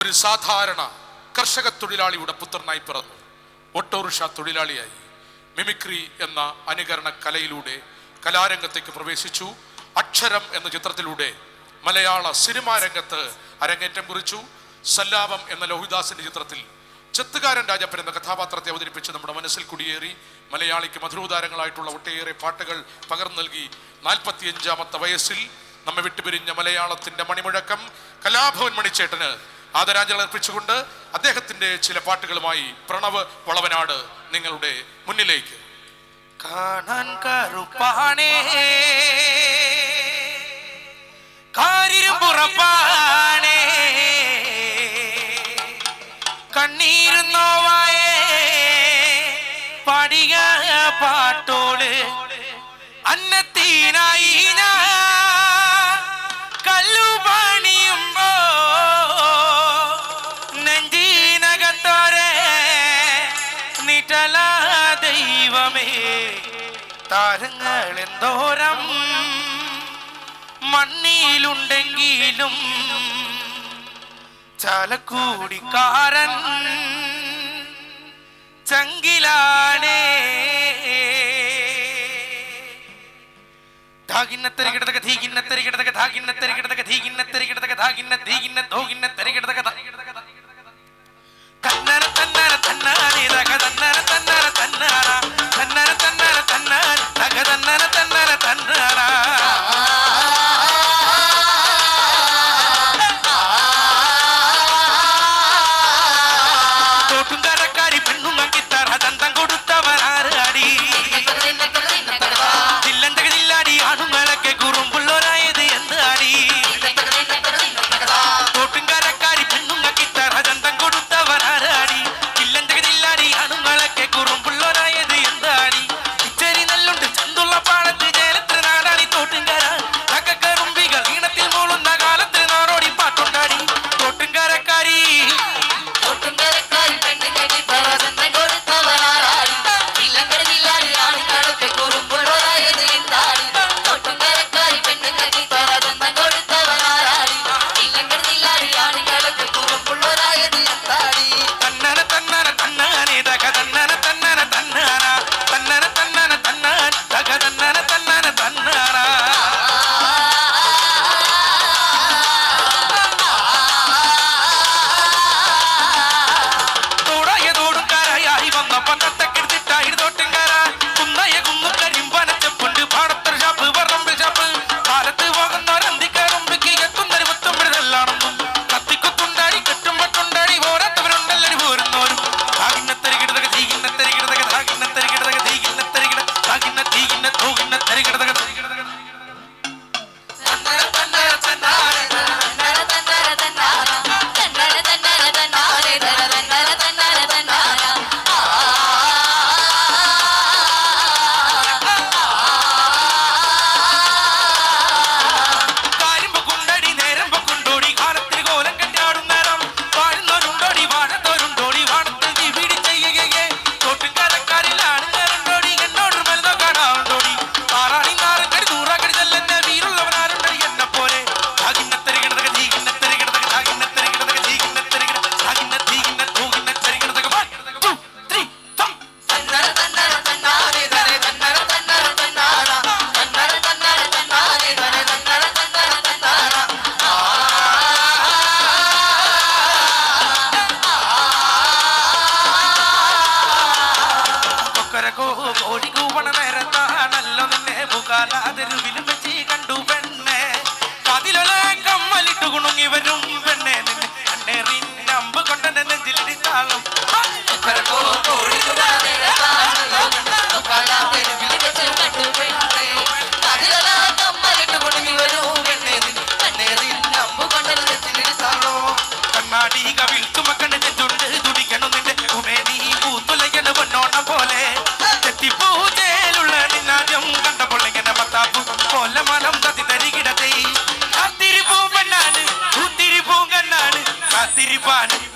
ഒരു സാധാരണ കർഷക തൊഴിലാളിയുടെ പുത്രനായി പിറന്നു. ഓട്ടോറിക്ഷ തൊഴിലാളിയായി മിമിക്രി എന്ന അനുകരണ കലയിലൂടെ കലാരംഗത്തേക്ക് പ്രവേശിച്ചു. അക്ഷരം എന്ന ചിത്രത്തിലൂടെ മലയാള സിനിമാ രംഗത്ത് അരങ്ങേറ്റം കുറിച്ചു. സല്ലാപം എന്ന ലോഹിദാസിന്റെ ചിത്രത്തിൽ ചെത്തുകാരൻ രാജപ്പൻ എന്ന കഥാപാത്രത്തെ അവതരിപ്പിച്ച് നമ്മുടെ മനസ്സിൽ കുടിയേറി മലയാളിക്ക് മധുരോദാരങ്ങളായിട്ടുള്ള ഒട്ടേറെ പാട്ടുകൾ പകർന്നു നൽകി 45ാമത്തെ വയസ്സിൽ നമ്മെ വിട്ടുപിരിഞ്ഞ മലയാളത്തിന്റെ മണിമുഴക്കം കലാഭവൻ മണിച്ചേട്ടന് ആദരാഞ്ജലി അർപ്പിച്ചുകൊണ്ട് അദ്ദേഹത്തിന്റെ ചില പാട്ടുകളുമായി പ്രണവ് വളവനാട് നിങ്ങളുടെ മുന്നിലേക്ക്. കാണാൻ കറുപ്പാണേ കാരിരുമ്പുറപ്പാണേ കണ്ണീരും നോവായേ പാടിയ പാട്ടോള് അന്നത്തീനായി കല്ലു പണിയുമ്പോ നെഞ്ചീനകത്തോരെ നിറ്റല ദൈവമേ താരങ്ങൾ എന്തോരം മണ്ണിലുണ്ടെങ്കിലും ചാലക്കൂടിക്കാരൻ ചങ്കിലാണേ. ധാഗിന്നത്തരി കിടതക ധീകിന്നത്തരി കിടതക ധാഗിന്നത്തരി കിടതക ധീകിന്നത്തരി കിടതക ധാഗിന്ന ധീകിന്ന ധോഗിന്നത്തരി കിടതക തന്നര തന്നര തന്നാനെ ദഗ തന്നര തന്നര തന്നാര തന്നര തന്നര തന്നാര ദഗ തന്നര തന്നര തന്നാര തോട്ടുംകരക്കാരി പെണ്ണും കിത്തറ ദന്തം കൊടുത്തവരാടി ജില്ലന്തകജില്ലാടി ആണുങ്ങളൊക്കെ കുറുമ്പുള്ളവരായത് എന്താടി തോട്ടുംകരക്കാരി പെണ്ണും കിത്തറ ദന്തം കൊടുത്തവരാടി ജില്ലന്തകജില്ലാടി ആണുങ്ങളൊക്കെ കുറുമ്പുള്ളവരായത് എന്താടി ഇച്ചരി നല്ലുണ്ട് ചന്തുള്ള പാടത്ത് ജയലത്ര നാടാടി തോട്ടുംകര തകക്കറുമ്പികൾ ഈണത്തിൽ മൂളുന്ന കാലത്ത് നാടോടി പാട്ടുണ്ടാടി തോട്ടുംകരക്കാരി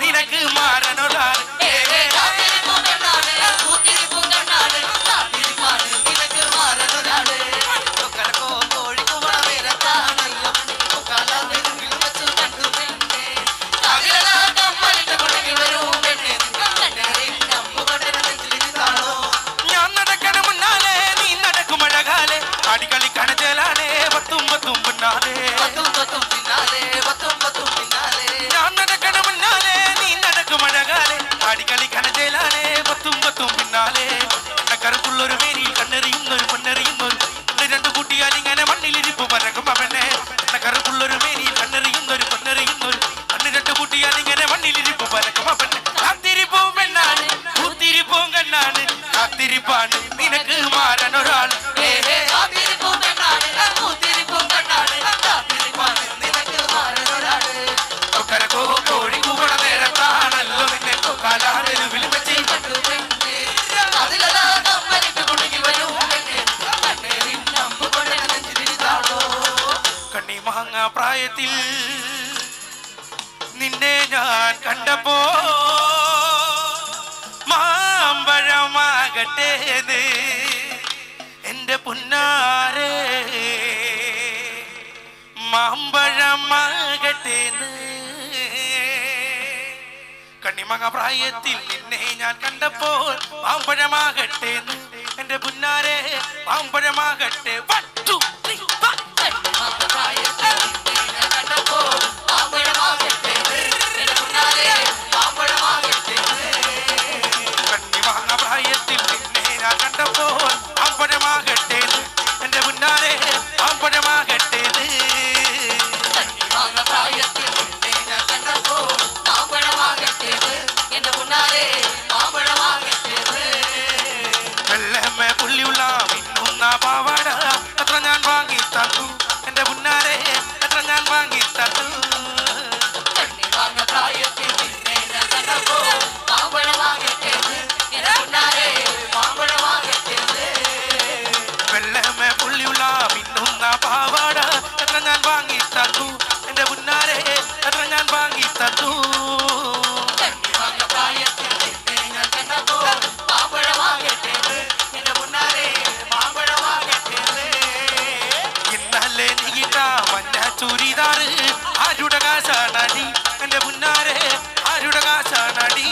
നിനക്ക് മാറനോടാണ് Agila കറുപ്പുള്ളൊരു മേനിയിൽ കണ്ണെറിയുന്നൊരു പൊന്നെറിയുന്നൊരു രണ്ട് കൂട്ടിയാൽ ഇങ്ങനെ മണ്ണിലിരിപ്പ് പരക്കും അവനെ കറുപ്പുള്ളൊരു മേനിയിൽ കണ്ണെറിയുന്നൊരു പൊന്നെറിയുന്നൊരു രണ്ട് കൂട്ടിയാൽ ഇങ്ങനെ മണ്ണിലിരിപ്പ് പരക്കും അവനെ കാത്തിരിപ്പും പെണ്ണാണ് കൂത്തിരിപ്പും കണ്ണാണ് കാത്തിരിപ്പാണ് നിനക്ക് മാറാൻ ഒരാൾ കോഴി കൂട നേരത്താണല്ലോ നിന്നെ കാലാതൊരു വിളിപ്പച്ചി കണ്ണിമാങ്ങ പ്രായത്തിൽ നിന്നെ ഞാൻ കണ്ടപ്പോ മാമ്പഴമാകട്ടേന്ന് എന്റെ പുന്നാരേ മാമ്പഴമാകട്ടേന്ന് കണ്ണിമങ്ങ പ്രായത്തിൽ നിന്നെ ഞാൻ കണ്ടപ്പോൾ മാമ്പഴമാകട്ടേന്ന് എന്റെ പുന്നാരെ മാമ്പഴമാകട്ടെ കണ്ണിമങ്ങ പ്രായത്തിൽ നിന്നെ ഞാൻ കണ്ടപ്പോൾ മാമ്പഴമാകട്ടേന്ന് എന്റെ പുന്നാരെ മാമ്പഴമാകട്ടേന്ന് വെള്ളമ്മ പുള്ളിയുള്ള മിന്നുന്ന പാവാട എത്ര ഞാൻ വാങ്ങി തന്നു എന്റെ പുന്നാരെ എത്ര ഞാൻ വാങ്ങി തന്നു വെള്ളമ്മ പുള്ളിയുള്ള മിന്നുന്ന പാവാട എത്ര ഞാൻ വാങ്ങി തന്നു എന്റെ പുന്നാരെ എത്ര ഞാൻ വാങ്ങി തന്നു ഇന്നലെ നീട്ട മഞ്ഞ ചുരിദാറ് ആരുടെ കാശാണടി എന്റെ പുന്നാരെ ആരുടെ കാശാണടി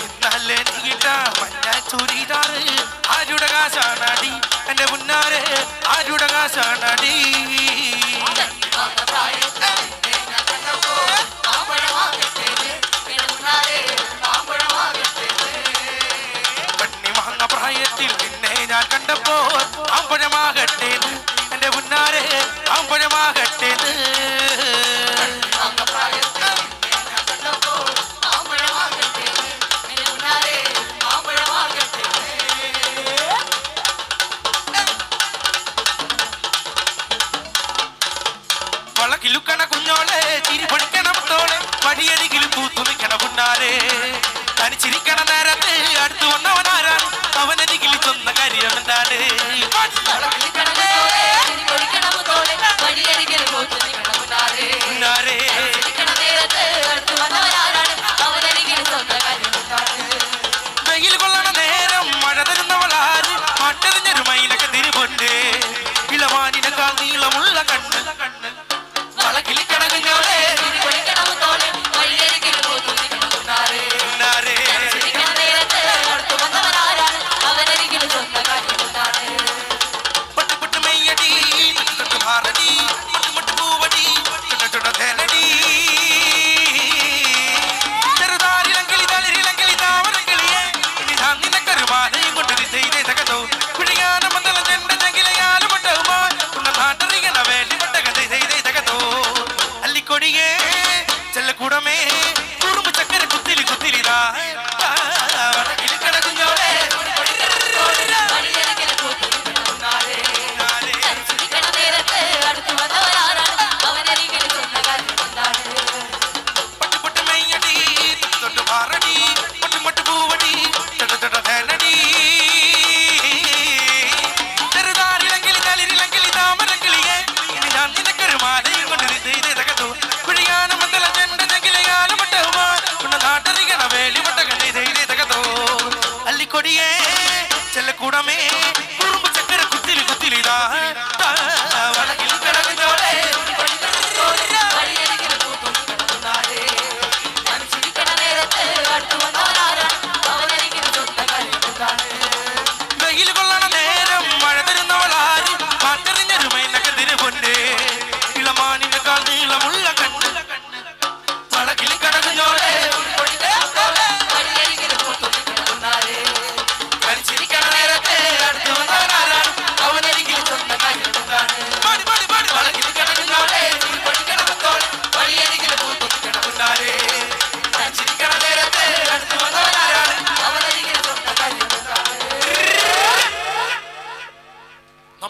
ഇന്നലെ നീട്ട മഞ്ഞ ചുരിദാറ് ആരുടെ കാശാണടി എന്റെ പുന്നാരെ ആരുടെ കാശാണടി കണ്ണിമാങ്ങ പ്രായത്തിൽ നിന്നെ ഞാൻ കണ്ടപ്പോൾ ആമ്പഴമാകട്ടേന്ന് എന്റെ പുന്നാരെ ആമ്പഴമാകട്ടേന്ന് വളകിലുക്കണ കുഞ്ഞോളെ ചിരി പഠിക്കണം തോളെ വഴിയരികിൽ പൂത്തു നിൽക്കണ പുന്നാരെ തനിച്ചിരിക്കണ നേരത്ത് അടുത്തു വന്നവനാരാണ് അവനരികിൽ സ്വന്ന കാര്യമെന്താണ് വെയിൽ കൊള്ളണ നേരം മഴ തരുന്നവളാര് മട്ടെറിഞ്ഞൊരു മയിലൊക്കെ തിരുപൊണ്ട് ഇളവാനിനേക്കാൾ നീളമുള്ള കണ്ണ് വളകിലിക്കണ കുഞ്ഞോളെ അല്ലിക്കൊടിയേ ചെല്ലക്കൂടമേ